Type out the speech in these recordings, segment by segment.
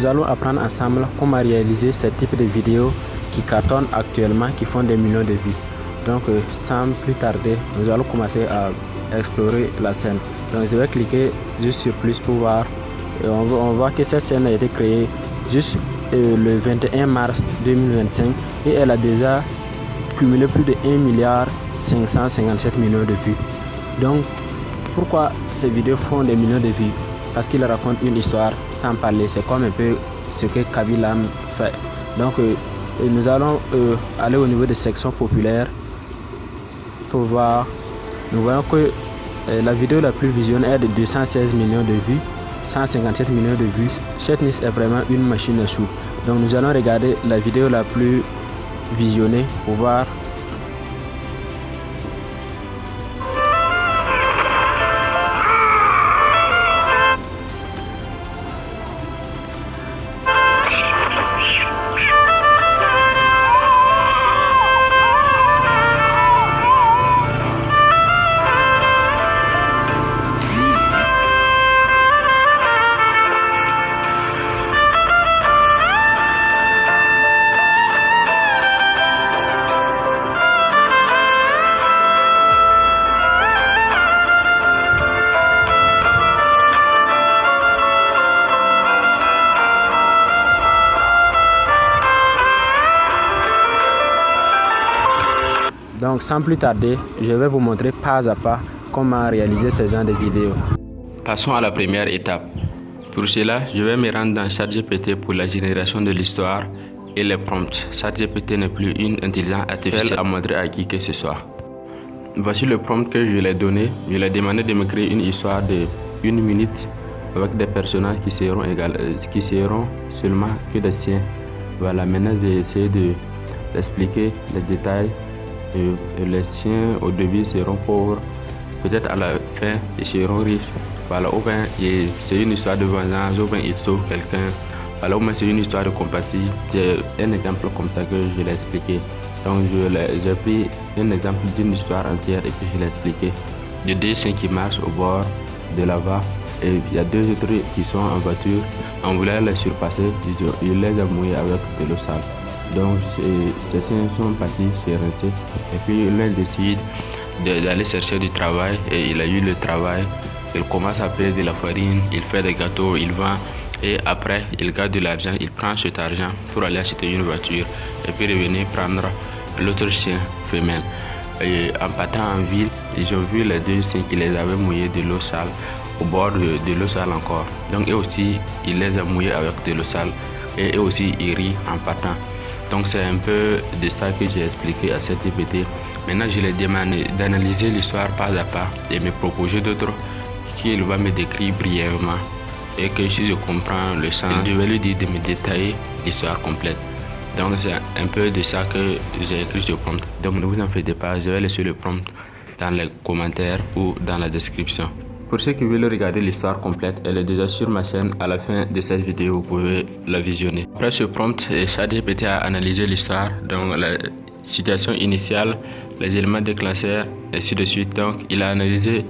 allons apprendre ensemble comment réaliser ce type de vidéos qui cartonnent actuellement, qui font des millions de vues. Donc sans plus tarder, nous allons commencer à explorer la scène. Donc je vais cliquer juste sur plus pour voir. Et on voit que cette scène a été créée juste le 21 mars 2025 et elle a déjà cumulé plus de 1,557 milliard de vues. Donc pourquoi ces vidéos font des millions de vues? Parce qu'il raconte une histoire sans parler. C'est comme un peu ce que Kabilam fait. Donc nous allons aller au niveau des sections populaires pour voir. Nous voyons que la vidéo la plus visionnée est de 216 millions de vues, 157 millions de vues. Chetnis est vraiment une machine à sous. Donc nous allons regarder la vidéo la plus visionnée pour voir. Donc sans plus tarder, je vais vous montrer pas à pas comment réaliser ce genre de vidéos. Passons à la première étape. Pour cela, je vais me rendre dans ChatGPT pour la génération de l'histoire et les prompts. ChatGPT n'est plus une intelligence artificielle à montrer à qui que ce soit. Voici le prompt que je lui ai donné. Je lui ai demandé de me créer une histoire de 1 minute avec des personnages qui seront seulement que des siens. Voilà, maintenant j'ai essayé d'expliquer les détails. Les siens au début seront pauvres, peut-être à la fin ils seront riches. Voilà, ou bien c'est une histoire de vengeance, ou bien ils sauvent quelqu'un. Voilà, ou bien c'est une histoire de compassion. C'est un exemple comme ça que je l'ai expliqué. Donc j'ai pris un exemple d'une histoire entière et puis je l'ai expliqué. Il y a 2 siens qui marchent au bord de la voie et il y a 2 autres qui sont en voiture. On voulait les surpasser, ils les ont mouillés avec de l'eau sale. Donc ces siens sont partis chez Rincé et puis l'un décide d'aller chercher du travail et il a eu le travail. Il commence à payer de la farine, il fait des gâteaux, il vend et après il garde de l'argent, il prend cet argent pour aller acheter une voiture et puis revenir prendre l'autre chien femelle. Et en partant en ville, ils ont vu les 2 chiens qui les avaient mouillés de l'eau sale au bord de l'eau sale encore. Donc eux aussi, il les a mouillés avec de l'eau sale et eux aussi ils rient en partant. Donc c'est un peu de ça que j'ai expliqué à ChatGPT. Maintenant je lui ai demandé d'analyser l'histoire pas à pas et me proposer d'autres qu'il va me décrire brièvement. Et que si je comprends le sens, je vais lui dire de me détailler l'histoire complète. Donc c'est un peu de ça que j'ai écrit ce prompt. Donc ne vous en faites pas, je vais laisser le prompt dans les commentaires ou dans la description. Pour ceux qui veulent regarder l'histoire complète, elle est déjà sur ma chaîne. À la fin de cette vidéo, vous pouvez la visionner. Après ce prompt, ChatGPT a analysé l'histoire, donc la situation initiale, les éléments déclencheurs, et ainsi de suite. Donc il a analysé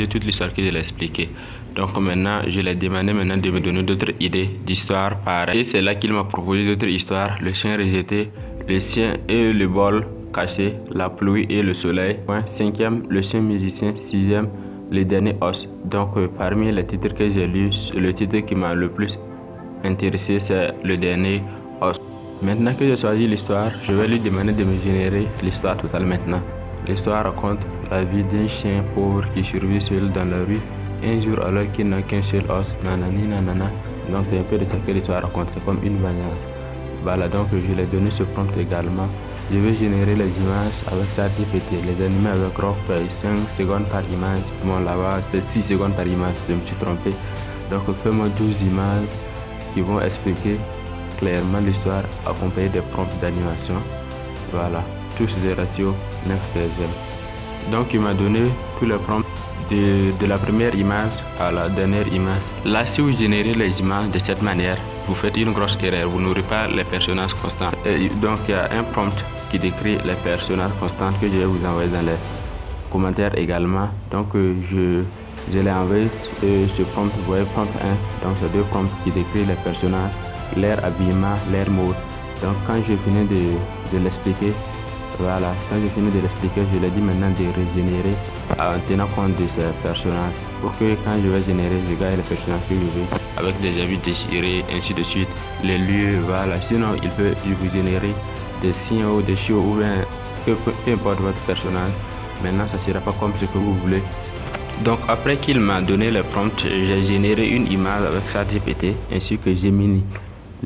toute l'histoire que je l'ai expliqué. Donc maintenant, je lui ai demandé de me donner d'autres idées d'histoire pareilles. Et c'est là qu'il m'a proposé d'autres histoires. Le chien rejeté, le chien et le bol caché, la pluie et le soleil. 5e, le chien musicien. 6e, le dernier os. Donc parmi les titres que j'ai lus, le titre qui m'a le plus intéressé c'est le dernier os. Maintenant que j'ai choisi l'histoire, je vais lui demander de me générer l'histoire totale maintenant. L'histoire raconte la vie d'un chien pauvre qui survit seul dans la rue un jour alors qu'il n'a qu'un seul os. Nanani nanana. Donc c'est un peu de ça que l'histoire raconte, c'est comme une vengeance. Voilà, donc je lui ai donné ce prompt également. Je vais générer les images avec ChatGPT, les animer avec Grok 5 secondes par image. Bon là-bas c'est 6 secondes par image, je me suis trompé. Donc fais-moi 12 images qui vont expliquer clairement l'histoire accompagnée des prompts d'animation. Voilà, tous des ratios 9:13. Donc il m'a donné tous les prompts de la première image à la dernière image. Là, si vous générez les images de cette manière, vous faites une grosse erreur, vous n'aurez pas les personnages constants. Et donc il y a un prompt qui décrit les personnages constants que je vais vous envoyer dans les commentaires également. Donc je l'ai envoyé ce prompt, vous voyez prompt 1, donc c'est deux prompts qui décrivent les personnages, leur habillement, leur mode. Donc quand je finis de l'expliquer, voilà, quand je finis de l'expliquer, je lui dis maintenant de régénérer en tenant compte de ces personnages pour que quand je vais générer, je gagne les personnages que je veux avec des habits déchirés, ainsi de suite, les lieux, voilà. Sinon, il peut vous générer des signes ou des chiots ou bien peu importe votre personnage. Maintenant, ça sera pas comme ce que vous voulez. Donc après qu'il m'a donné le prompt, j'ai généré une image avec ChatGPT ainsi que Gemini.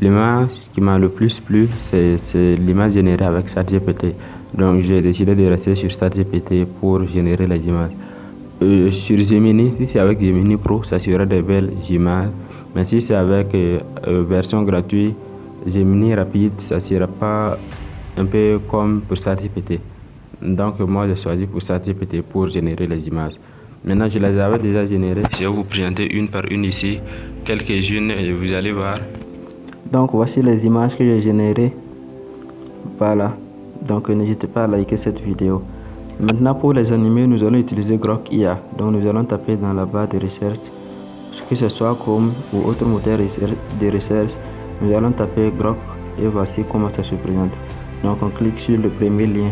L'image qui m'a le plus plu, c'est l'image générée avec ChatGPT. Donc j'ai décidé de rester sur ChatGPT pour générer les images. Sur Gemini, si c'est avec Gemini Pro, ça sera des belles images. Mais si c'est avec version gratuite, Gemini rapide, ça sera pas un peu comme pour ChatGPT. Donc moi j'ai choisi pour ChatGPT pour générer les images. Maintenant je les avais déjà générées. Je vais vous présenter une par une ici, quelques-unes et vous allez voir. Donc voici les images que j'ai générées. Voilà. Donc n'hésitez pas à liker cette vidéo. Maintenant pour les animer, nous allons utiliser Grok IA. Donc nous allons taper dans la barre de recherche, que ce soit Chrome ou autre moteur de recherche. Nous allons taper Grok et voici comment ça se présente. Donc on clique sur le premier lien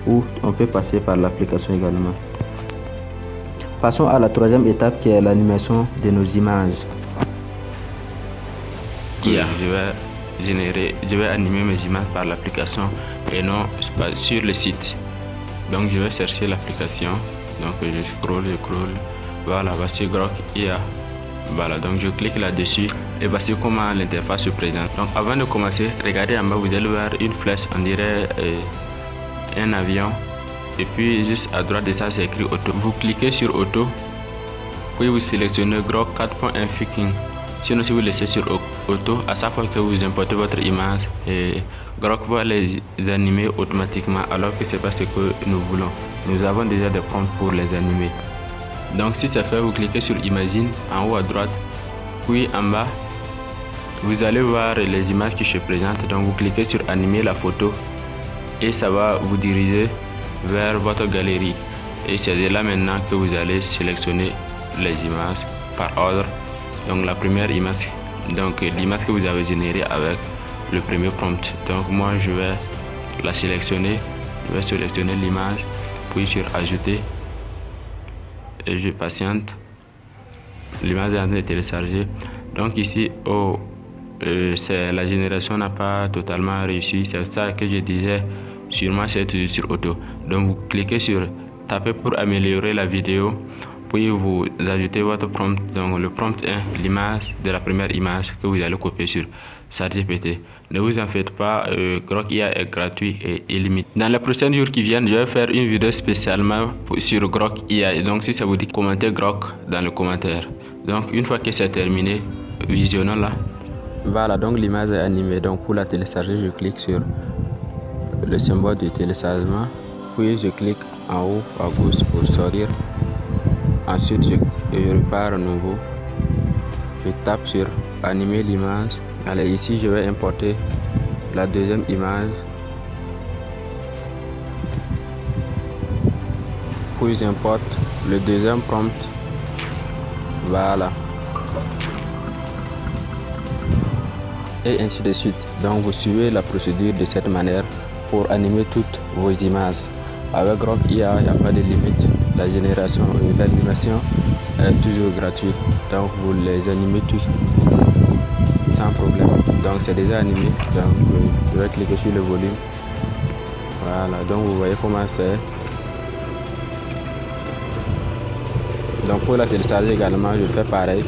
ou on peut passer par l'application également. Passons à la troisième étape qui est l'animation de nos images. Je vais animer mes images par l'application et non sur le site. Donc je vais chercher l'application. Donc je scroll. Voilà, voici Grok IA. Voilà, donc je clique là-dessus et voici comment l'interface se présente. Donc avant de commencer, regardez en bas, vous allez voir une flèche, on dirait un avion. Et puis juste à droite de ça, c'est écrit auto. Vous cliquez sur auto, puis vous sélectionnez Grok 4.1 Fixing. Sinon, si vous laissez sur auto, à chaque fois que vous importez votre image, Grok va les animer automatiquement, alors que c'est pas ce que nous voulons. Nous avons déjà des prompts pour les animer. Donc si c'est fait, vous cliquez sur Imagine en haut à droite, puis en bas, vous allez voir les images qui se présentent. Donc vous cliquez sur Animer la photo et ça va vous diriger vers votre galerie. Et c'est de là maintenant que vous allez sélectionner les images par ordre. Donc la première image, donc l'image que vous avez générée avec le premier prompt. Donc moi je vais la sélectionner, je vais sélectionner l'image, puis sur Ajouter et je patiente. L'image est en train de télécharger. Donc ici, la génération n'a pas totalement réussi. C'est ça que je disais, sûrement c'est sur auto. Donc vous cliquez sur taper pour améliorer la vidéo, puis vous ajoutez votre prompt. Donc le prompt 1, l'image de la première image que vous allez copier sur ChatGPT. Ne vous en faites pas, Grok IA est gratuit et illimité. Dans les prochains jours qui viennent, je vais faire une vidéo spécialement sur Grok IA. Et donc si ça vous dit, commentez Grok dans le commentaire. Donc une fois que c'est terminé, visionnons-la. Voilà, donc l'image est animée. Donc pour la télécharger, je clique sur le symbole de téléchargement, puis je clique en haut à gauche pour sortir. Ensuite je repars à nouveau, je tape sur animer l'image. Allez, ici je vais importer la deuxième image, puis j'importe le deuxième prompt. Voilà, et ainsi de suite. Donc vous suivez la procédure de cette manière pour animer toutes vos images. Avec Grok IA, il n'y a pas de limite. La génération et l'animation est toujours gratuite. Donc vous les animez tous sans problème. Donc c'est déjà animé. Donc je vais cliquer sur le volume. Voilà, donc vous voyez comment c'est. Donc pour la télécharger également, je fais pareil.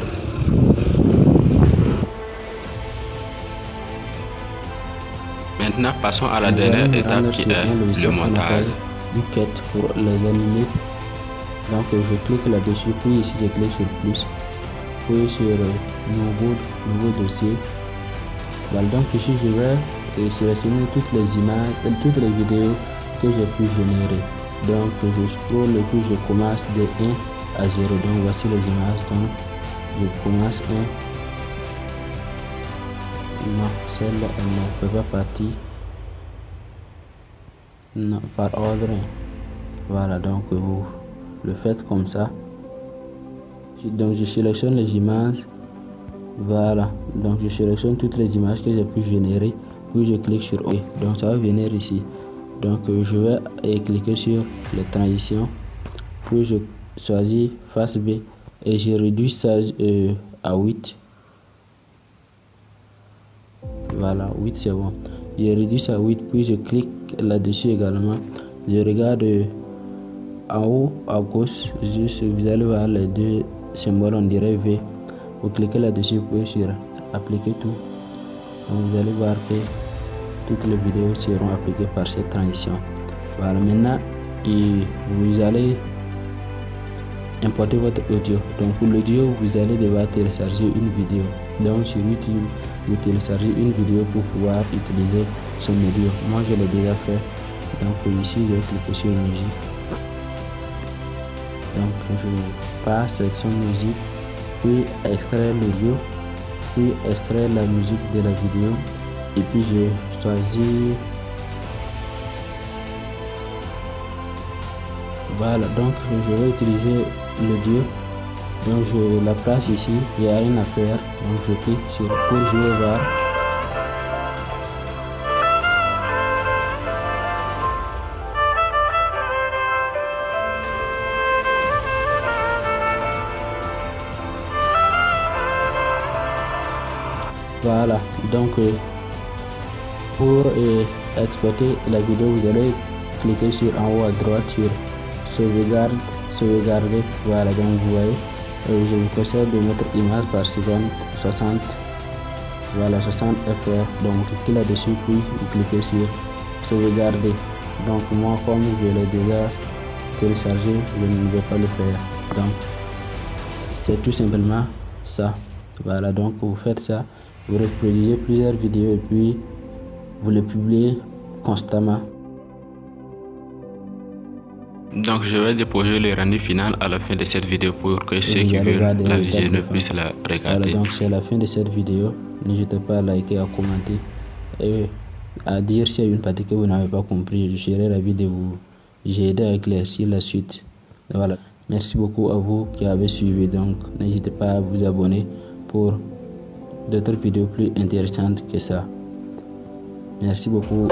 Maintenant passons à la dernière étape qui est le montage. Quête pour les animer. Donc je clique là-dessus, puis ici je clique sur plus, puis sur nouveau dossier. Voilà, donc ici je vais sélectionner toutes les images et toutes les vidéos que j'ai pu générer. Donc je scroll et puis je commence de 1 à 0. Donc voici les images. Donc je commence 1. Non, celle-là elle ne peut pas partir. Non, par ordre. Voilà, donc vous le faites comme ça. Donc je sélectionne les images. Voilà, donc je sélectionne toutes les images que j'ai pu générer, puis je clique sur OK. Donc ça va venir ici. Donc je vais cliquer sur les transitions, puis je choisis face B et je réduis ça à 8. Voilà, 8 c'est bon. Je réduis ça à 8, puis je clique là-dessus également. Je regarde en haut à gauche, juste vous allez voir les deux symboles, on dirait V. Vous cliquez là-dessus, puis sur appliquer tout. Donc vous allez voir que toutes les vidéos seront appliquées par cette transition. Voilà, maintenant vous allez importer votre audio. Donc pour l'audio, vous allez devoir télécharger une vidéo. Donc sur YouTube, vous téléchargez une vidéo pour pouvoir utiliser son audio. Moi je l'ai déjà fait. Donc ici je vais cliquer sur musique. Donc je passe sélection musique, puis extraire l'audio, puis extraire la musique de la vidéo, et puis je choisis. Voilà, donc je vais utiliser l'audio. Donc je la place ici, il n'y a rien à faire. Donc je clique sur pour jouer voir. Voilà, donc pour exporter la vidéo, vous allez cliquer sur en haut à droite sur sauvegarder. Voilà, donc vous voyez, je vous conseille de mettre image par seconde 60. Voilà, 60 fr. Donc vous cliquez là-dessus, puis vous cliquez sur sauvegarder. Donc moi, comme je l'ai déjà téléchargé, je ne vais pas le faire. Donc c'est tout simplement ça. Voilà, donc vous faites ça, vous reproduisez plusieurs vidéos et puis vous les publiez constamment. Donc je vais déposer le rendu final à la fin de cette vidéo pour que ceux qui veulent la visionner puissent la regarder. Voilà, donc c'est la fin de cette vidéo. N'hésitez pas à liker, à commenter et à dire s'il y a une partie que vous n'avez pas compris. Je serai ravi de vous aider à éclaircir la suite. Voilà, merci beaucoup à vous qui avez suivi. Donc n'hésitez pas à vous abonner pour d'autres vidéos plus intéressantes que ça. Merci beaucoup.